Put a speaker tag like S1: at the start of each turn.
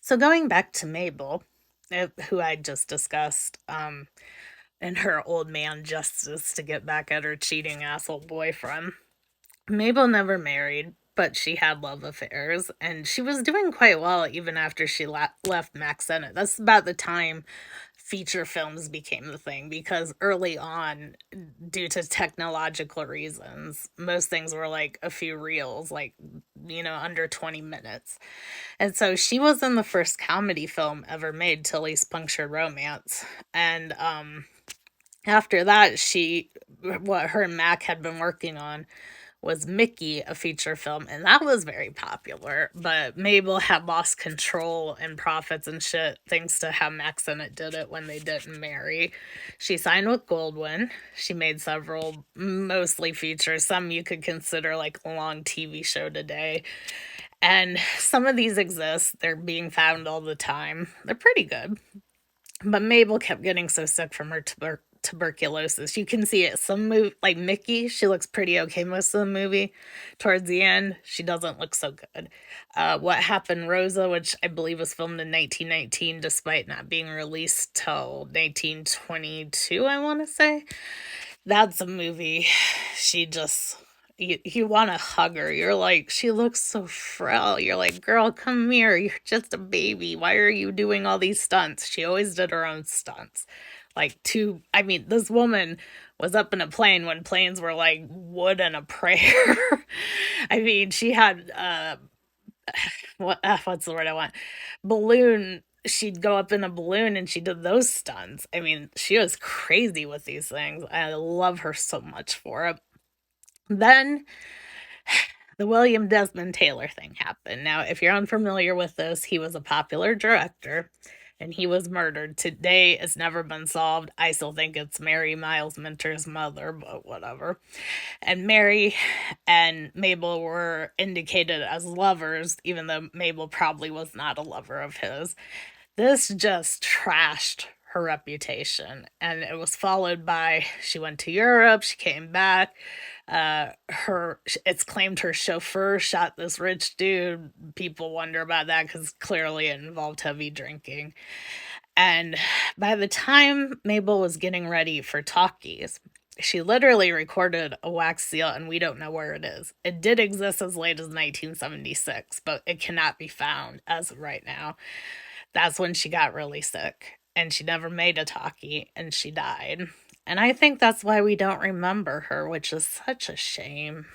S1: So going back to Mabel, who I just discussed, and her old man justice to get back at her cheating asshole boyfriend. Mabel never married, but she had love affairs, and she was doing quite well even after she left Max Sennett. That's about the time feature films became the thing because early on, due to technological reasons, most things were like a few reels, like, under 20 minutes. And so she was in the first comedy film ever made, Tilly's Punctured Romance. And after that, what her and Mac had been working on was Mickey, a feature film, and that was very popular. But Mabel had lost control and profits and shit thanks to how Max and it did it when they didn't marry. She signed with Goldwyn. She made several, mostly features, some you could consider like a long TV show today. And some of these exist. They're being found all the time. They're pretty good. But Mabel kept getting so sick from her tuberculosis. You can see it. Some like Mickey, she looks pretty okay most of the movie. Towards the end, she doesn't look so good. What Happened, Rosa, which I believe was filmed in 1919, despite not being released till 1922, I want to say. That's a movie. She just you want to hug her. You're like, she looks so frail. You're like, girl, come here. You're just a baby. Why are you doing all these stunts? She always did her own stunts. I mean, this woman was up in a plane when planes were like wood and a prayer. I mean, she had what's the word I want? Balloon. She'd go up in a balloon and she did those stunts. I mean, she was crazy with these things. I love her so much for it. Then the William Desmond Taylor thing happened. Now, if you're unfamiliar with this, he was a popular director and he was murdered. Today, it's never been solved. I still think it's Mary Miles Minter's mother, but whatever. And Mary and Mabel were indicated as lovers, even though Mabel probably was not a lover of his. This just trashed her reputation. And it was followed by she went to Europe, she came back. Her It's claimed her chauffeur shot this rich dude. People wonder about that because clearly it involved heavy drinking. And by the time Mabel was getting ready for talkies, she literally recorded a wax seal, and we don't know where it is. It did exist as late as 1976, but it cannot be found as of right now. That's when she got really sick, and she never made a talkie, and she died. And I think that's why we don't remember her, which is such a shame.